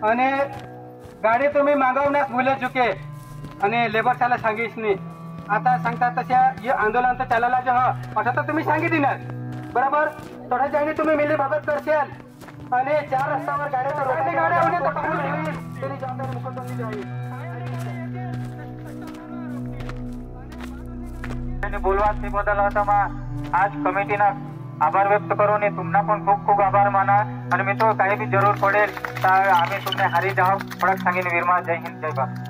અને गाडी तुम्ही मागवण्यास भुले चुके आणि लेबर साला सांगीस नाही आता सांगता तशा हे आंदोलन तर चालायला जे असं तर तुम्ही सांगितली ना बरोबर थोड्या जाणी तुम्ही मिली भगत करशाल आणि 4 रस्त्यावर गाड्या रोखली गाड्या होणे तर कोण घेईल तरी जबाबदारी मुख्यमंत्री जाईल बोलवा ते बदल होता मग आज कमिटीनं आभार व्यक्त करून तुम्हाला पण खूप खूप आभार माना आणि मी तो काही भी जरूर पडेल तर आम्ही तुम्ही हरी जाओ फडक सांगेन वीरमा जय हिंद जय भारत।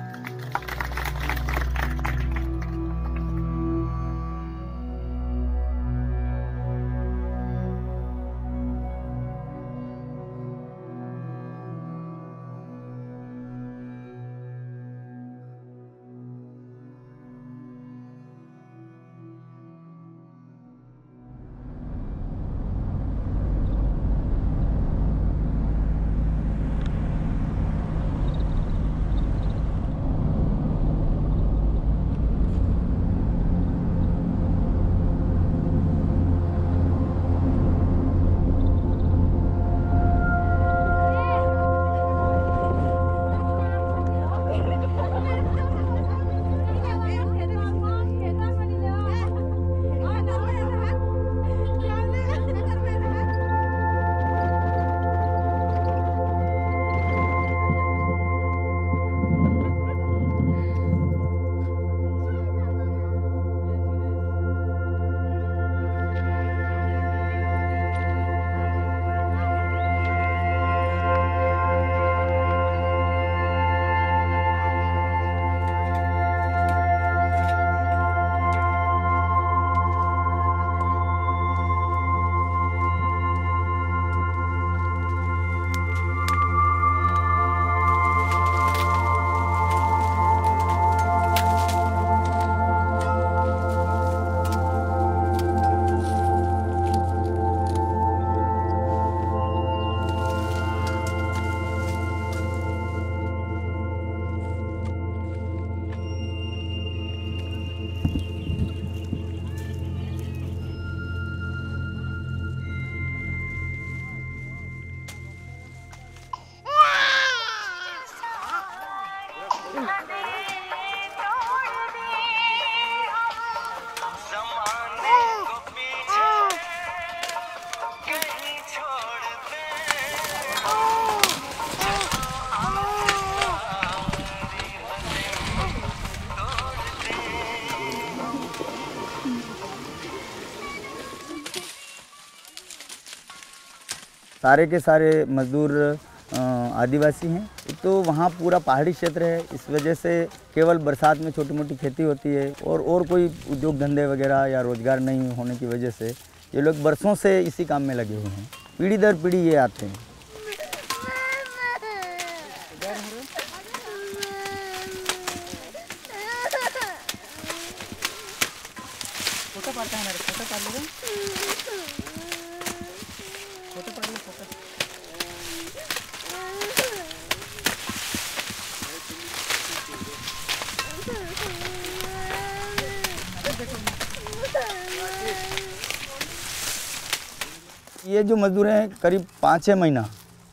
सारे के सारे मजदूर आदिवासी हैं तो वहाँ पूरा पहाड़ी क्षेत्र है, इस वजह से केवल बरसात में छोटी मोटी खेती होती है और कोई उद्योग धंधे वगैरह या रोज़गार नहीं होने की वजह से ये लोग बरसों से इसी काम में लगे हुए हैं। पीढ़ी दर पीढ़ी ये आते हैं। ये जो मजदूर हैं करीब 5-6 महीना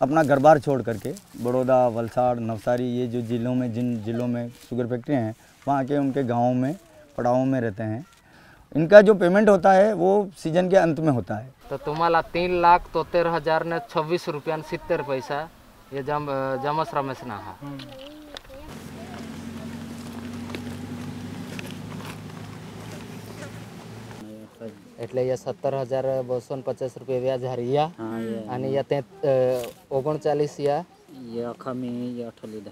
अपना घर बार छोड़ करके बड़ौदा, वलसाड़, नवसारी ये जो जिलों में जिन जिलों में शुगर फैक्ट्रियाँ हैं वहाँ के उनके गाँवों में पड़ावों में रहते हैं। इनका जो पेमेंट होता है वो सीजन के अंत में होता है। तो तुम्हाला 3,73,026 रुपया 70 पैसा ये जमस रमेश ना हा। એટલે या 17,250 रुपये व्याज हरिया आणि या 39 या 39,000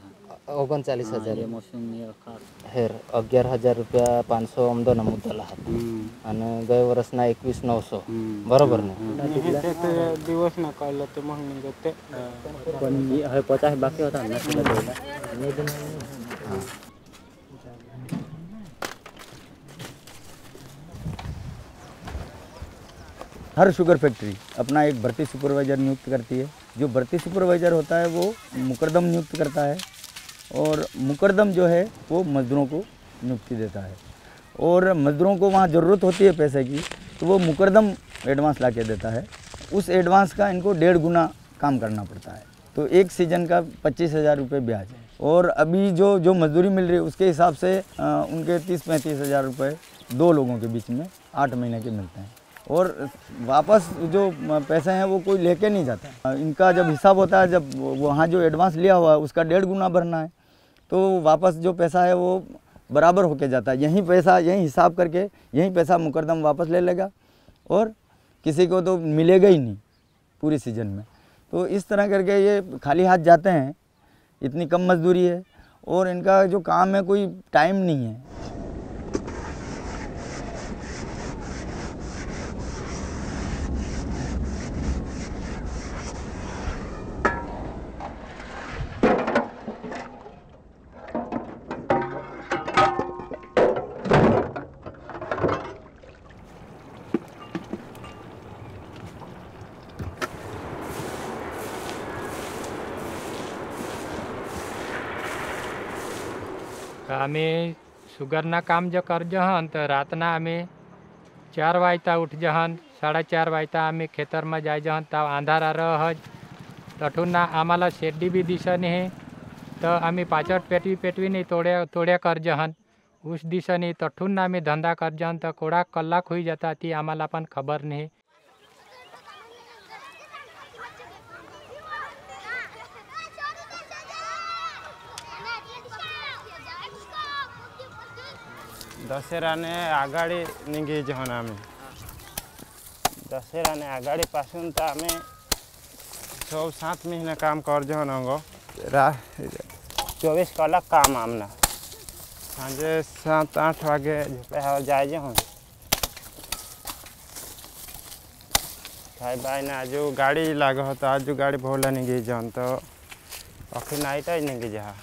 हेर 11,000 रुपया 500 अमदो नमूद झाला आणि गय वर्षना 21,900 बरोबर ना दिवस ना काढलं ते मग निघते पण 50 बाकी होता ना हर शुगर फैक्ट्री अपना एक भर्ती सुपरवाइज़र नियुक्त करती है। जो भर्ती सुपरवाइज़र होता है वो मुकरदम नियुक्त करता है और मुकरदम जो है वो मज़दूरों को नियुक्ति देता है और मज़दूरों को वहाँ ज़रूरत होती है पैसे की तो वो मुकरदम एडवांस ला के देता है। उस एडवांस का इनको 1.5 गुना काम करना पड़ता है। तो एक सीजन का 25,000 रुपये ब्याज है। और अभी जो मजदूरी मिल रही है उसके हिसाब से उनके 30-35 हज़ार रुपये 2 लोगों के बीच में 8 महीने के मिलते हैं। और वापस जो पैसे हैं वो कोई लेके नहीं जाता। इनका जब हिसाब होता है, जब वहाँ जो एडवांस लिया हुआ है उसका 1.5 गुना भरना है, तो वापस जो पैसा है वो बराबर होके जाता है। यही पैसा, यही हिसाब करके यही पैसा मुकद्दम वापस ले लेगा और किसी को तो मिलेगा ही नहीं पूरी सीजन में। तो इस तरह करके ये खाली हाथ जाते हैं। इतनी कम मजदूरी है और इनका जो काम है कोई टाइम नहीं है। અમે સુગરના કામ જો કરજહન તો રાતના અમે 4 વાગ્યા ઉઠ જહન, 4:30 વાગ્યા અમે ખેતરમાં જાય જહન, તો અંધારા રહજ તઠુના आम्हाला शेड्डी बी दिसत नाही, तर आम्ही पाचट पेटवी नाही तोड्या करजहन. उस दिवसानी तठून आम्ही धंदा करजहन तर कोडा कलाक होई जाता ती आम्हाला पण खबर नाही. दशेराने आगाड़ी निघी जहन आम्ही दशेराने आगाड़ी पासून तर आम्ही 6-7 महीने काम कर जहन अंग 24 कलाक काम आमना सांजे 7-8 वागे झोपड़े जाए जहन भाई भाई ने आज गाड़ी लाग होता, आज गाड़ी भोला निघी जहन तो अखी नाइट निघी जहा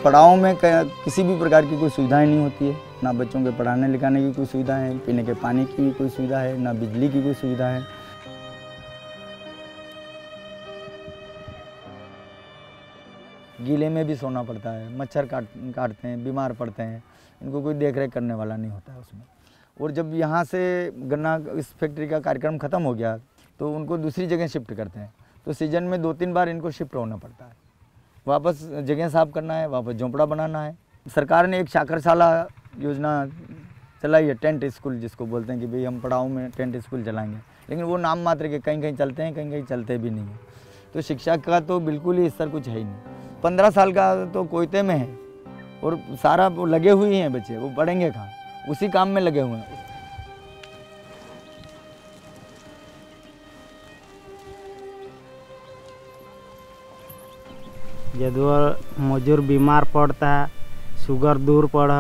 पड़ाव में किसी भी प्रकार की कोई सुविधाएं नहीं होती है। ना बच्चों के पढ़ाने लिखाने की कोई सुविधा है, पीने के पानी की भी कोई सुविधा है, ना बिजली की कोई सुविधा है। गीले में भी सोना पड़ता है, मच्छर काटते हैं, बीमार पड़ते हैं, इनको कोई देख रेख करने वाला नहीं होता है उसमें। और जब यहाँ से गन्ना इस फैक्ट्री का कार्यक्रम ख़त्म हो गया तो उनको दूसरी जगह शिफ्ट करते हैं, तो सीजन में 2-3 बार इनको शिफ्ट होना पड़ता है। वापस जगह साफ करना है, वापस झोंपड़ा बनाना है। सरकार ने एक शाकरशाला योजना चलाई है, टेंट स्कूल जिसको बोलते हैं कि भाई हम पड़ाव में टेंट स्कूल चलाएंगे, लेकिन वो नाम मात्र के कहीं कहीं चलते हैं, कहीं कहीं चलते भी नहीं हैं। तो शिक्षा का तो बिल्कुल ही स्तर कुछ है ही नहीं। 15 साल का तो कोयते में है और सारा वो लगे हुए हैं बच्चे, वो पढ़ेंगे कहाँ, उसी काम में लगे हुए हैं। जब मजूर बीमार पड़ता है, शुगर दूर पड़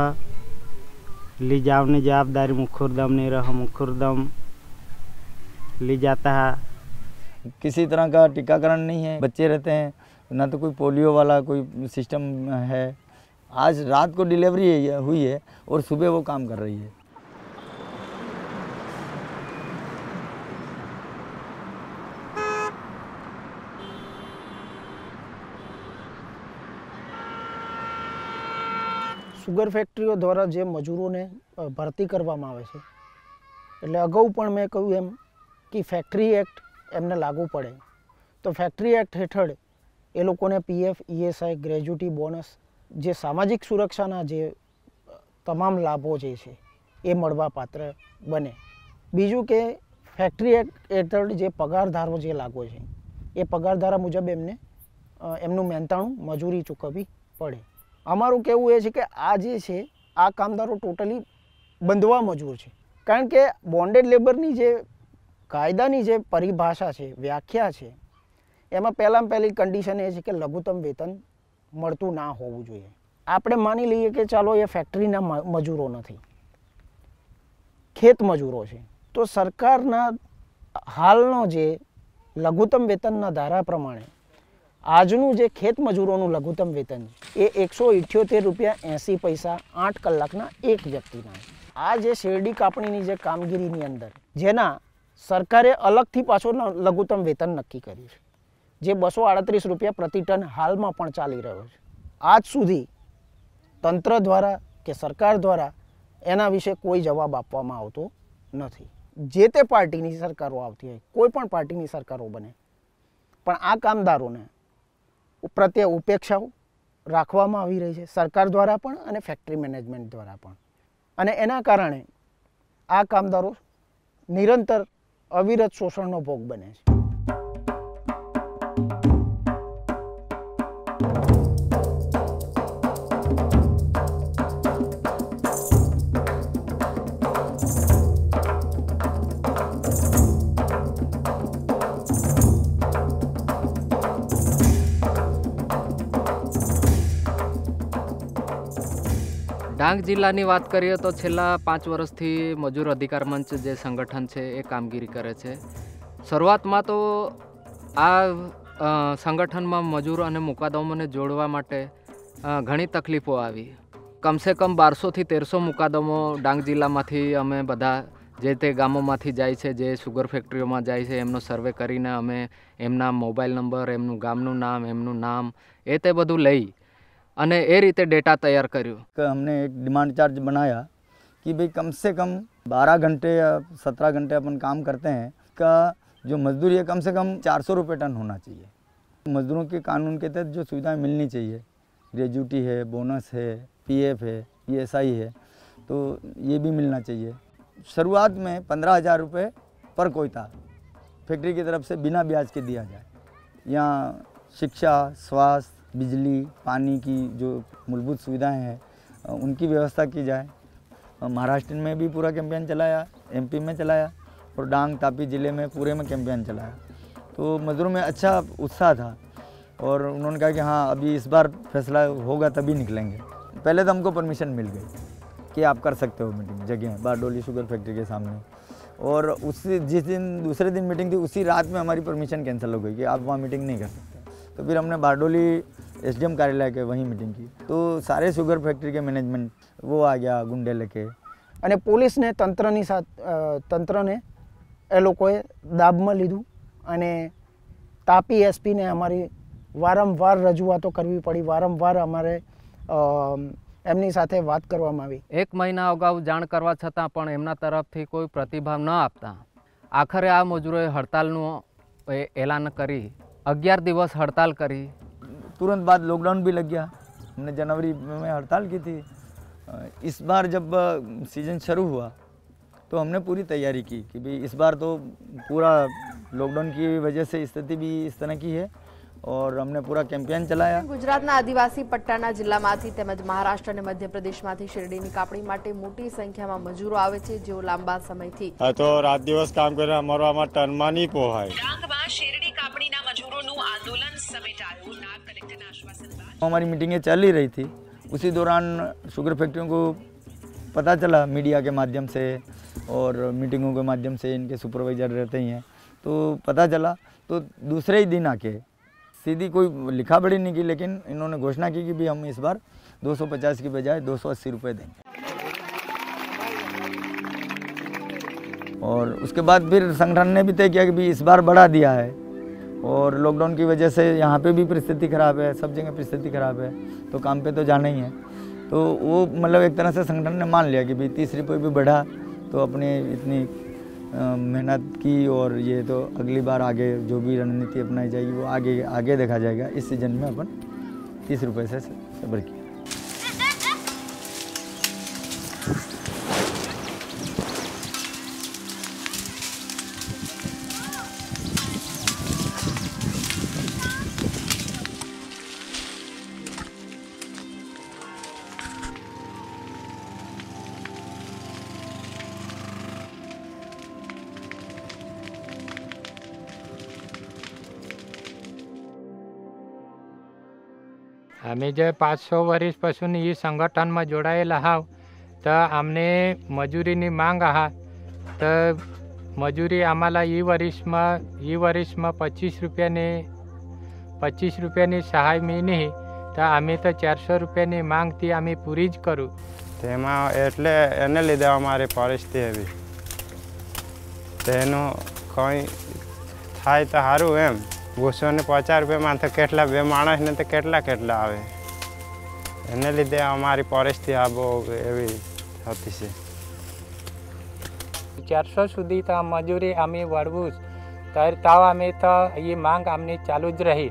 ली जावनी जवाबदारी मुखुरदम नहीं रहा, मुखुरदम ली जाता है। किसी तरह का टीकाकरण नहीं है, बच्चे रहते हैं, ना तो कोई पोलियो वाला कोई सिस्टम है। आज रात को डिलीवरी हुई है और सुबह वो काम कर रही है। સુગર ફેક્ટરીઓ દ્વારા જે મજૂરોને ભરતી કરવામાં આવે છે, એટલે અગાઉ પણ મેં કહ્યું એમ કે ફેક્ટરી એક્ટ એમને લાગુ પડે, તો ફેક્ટરી એક્ટ હેઠળ એ લોકોને પીએફ, ઈએસઆઈ, ગ્રેજ્યુટી બોનસ જે સામાજિક સુરક્ષાના જે તમામ લાભો જે છે એ મળવાપાત્ર બને. બીજું કે ફેક્ટરી એક્ટ હેઠળ જે પગારધારો જે લાગો છે એ પગારધારા મુજબ એમને એમનું મહેનતાણું મજૂરી ચૂકવવી પડે. અમારું કહેવું એ છે કે આ જે છે આ કામદારો ટોટલી બંધવા મજૂર છે, કારણ કે બોન્ડેડ લેબરની જે કાયદાની જે પરિભાષા છે, વ્યાખ્યા છે, એમાં પહેલાં પહેલી કન્ડિશન એ છે કે લઘુત્તમ વેતન મળતું ના હોવું જોઈએ. આપણે માની લઈએ કે ચાલો એ ફેક્ટરીના મજૂરો નથી, ખેત મજૂરો છે, તો સરકારના હાલનો જે લઘુત્તમ વેતનના ધારા પ્રમાણે આજનું જે ખેત મજૂરોનું લઘુત્તમ વેતન છે એ 178 રૂપિયા 80 પૈસા 8 કલાકના એક વ્યક્તિના. આ જે શેરડી કાપણીની જે કામગીરીની અંદર જેના સરકારે અલગથી પાછો લઘુત્તમ વેતન નક્કી કર્યું છે, જે 238 રૂપિયા પ્રતિ ટન હાલમાં પણ ચાલી રહ્યો છે, આજ સુધી તંત્ર દ્વારા કે સરકાર દ્વારા એના વિશે કોઈ જવાબ આપવામાં આવતો નથી. જે તે પાર્ટીની સરકારો આવતી હોય, કોઈ પણ પાર્ટીની સરકારો બને, પણ આ કામદારોને પ્રત્યે ઉપેક્ષાઓ રાખવામાં આવી રહી છે સરકાર દ્વારા પણ અને ફેક્ટરી મેનેજમેન્ટ દ્વારા પણ, અને એના કારણે આ કામદારો નિરંતર અવિરત શોષણનો ભોગ બને છે. ડાંગ જિલ્લાની વાત કરીએ તો છેલ્લા 5 વર્ષથી મજૂર અધિકાર મંચ જે સંગઠન છે એ કામગીરી કરે છે. શરૂઆતમાં તો આ સંગઠનમાં મજૂર અને મુકાદમોને જોડવા માટે ઘણી તકલીફો આવી. કમસે કમ 1200થી 1300 મુકાદમો ડાંગ જિલ્લામાંથી અમે બધા જે તે ગામોમાંથી જાય છે, જે સુગર ફેક્ટરીઓમાં જાય છે, એમનો સર્વે કરીને અમે એમના મોબાઈલ નંબર, એમનું ગામનું નામ, એમનું નામ એ તે બધું લઈ અને એ રીતે डेटा तैयार કર્યું. हमने एक डिमांड चार्ज बनाया कि भाई कम से कम 12 घंटे या 17 घंटे अपन काम करते हैं, का जो मजदूरी है कम से कम 400 रुपये टन होना चाहिए. मजदूरों के कानून के तहत जो सुविधाएं मिलनी चाहिए, ग्रेजुटी है, बोनस है, पीएफ है, पीएसआई है, तो ये भी मिलना चाहिए. शुरुआत में 15,000 रुपये पर कोयता फैक्ट्री की तरफ से बिना ब्याज के दिया जाए. यहाँ शिक्षा, स्वास्थ्य, बिजली, पानी की जो मूलभूत सुविधाएं हैं उनकी व्यवस्था की जाए. महाराष्ट्र में भी पूरा कैंपेन चलाया, एमपी में चलाया और डांग तापी ज़िले में पूरे में कैंपेन चलाया. तो मजदूरों में अच्छा उत्साह था और उन्होंने कहा कि हाँ अभी इस बार फैसला होगा तभी निकलेंगे. पहले तो हमको परमिशन मिल गई कि आप कर सकते हो मीटिंग जगह बारडोली शुगर फैक्ट्री के सामने, और उसी जिस दिन दूसरे दिन मीटिंग थी उसी रात में हमारी परमिशन कैंसिल हो गई कि आप वहाँ मीटिंग नहीं कर सकते. तो फिर हमने बारडोली एसडीएम कार्यालय के वहीं मीटिंग की. तो सारे शुगर फैक्ट्री के मैनेजमेंट वो आ गया गुंडे लेके, અને પોલીસને તંત્રને એ લોકોએ દાબમાં લીધું અને તાપી એસપીને અમારી વારંવાર રજૂઆતો કરવી પડી, વારંવાર અમારે એમની સાથે વાત કરવામાં આવી. 1 મહિના અગાઉ જાણ કરવા છતાં પણ એમના તરફથી કોઈ પ્રતિભાવ ન આપતા આખરે આ મજૂરોએ હડતાલનું એલાન કરી 11 દિવસ હડતાલ કરી. तुरंत बाद लॉकडाउन भी लग गया. हमने जनवरी में हड़ताल की थी. इस बार जब सीज़न शुरू हुआ तो हमने पूरी तैयारी की कि भाई इस बार तो पूरा लॉकडाउन की वजह से स्थिति भी इस तरह की है और हमने पूरा कैंपेन चलाया. ગુજરાતના આદિવાસી પટ્ટાના જિલ્લામાંથી તેમજ મહારાષ્ટ્ર અને મધ્યપ્રદેશમાંથી શેરડીની કાપણી માટે મોટી સંખ્યામાં મજૂરો આવે છે, જેઓ લાંબા સમયથી તો રાત દિવસ કામ કરે અમારો આમાં ટનમાં નહીં પોહાય. ડાંગમાં શેરડી કાપણીના મજૂરોનું આંદોલન સમેટાયું. નાયબ કલેક્ટરના આશ્વાસન બાદ हमारी मीटिंगें चल ही रही थी. उसी दौरान शुगर फैक्ट्रियों को पता चला मीडिया के माध्यम से और मीटिंगों के माध्यम से, इनके सुपरवाइजर रहते ही हैं, तो पता चला. तो दूसरे ही दिन आके सीधी कोई लिखा पढ़ी नहीं की, लेकिन इन्होंने घोषणा की कि भी हम इस बार 250 की बजाय 280 रुपये देंगे. और उसके बाद फिर संगठन ने भी तय किया कि भी इस बार बढ़ा दिया है और लॉकडाउन की वजह से यहाँ पे भी परिस्थिति ख़राब है, सब जगह परिस्थिति ख़राब है, तो काम पे तो जाना ही है. तो वो मतलब एक तरह से संगठन ने मान लिया कि भाई 30 रुपये भी बढ़ा तो अपने इतनी मेहनत की और ये तो अगली बार आगे जो भी रणनीति अपनाई जाएगी वो आगे देखा जाएगा. इस सीजन में अपन 30 रुपये से सब्र किया. आम्ही जे 500 वर्षपासून ही संघटनमा जोडायला आहात तर आमने मजुरीनी मांग आहात तर मजुरी आम्हाला ही वर्षमा 25 रुपयानी सहाय मिळणे तर आम्ही तर 400 रुपयाની માંગ ती आम्ही પૂરી જ કરું તેમાં એટલે એને લીધે અમારી પરિસ્થિતિ એવી તેનું કંઈ થાય તો સારું એમ 250 રૂપિયામાં તો કેટલા બે માણસને તો કેટલા આવે એને લીધે અમારી પરિસ્થિતિ આ બહુ એવી થતી છે 400 સુધી તો મજૂરી આम्ही વાળવું तर ताव आम्ही तर ही मांग आमनी चालू ज रही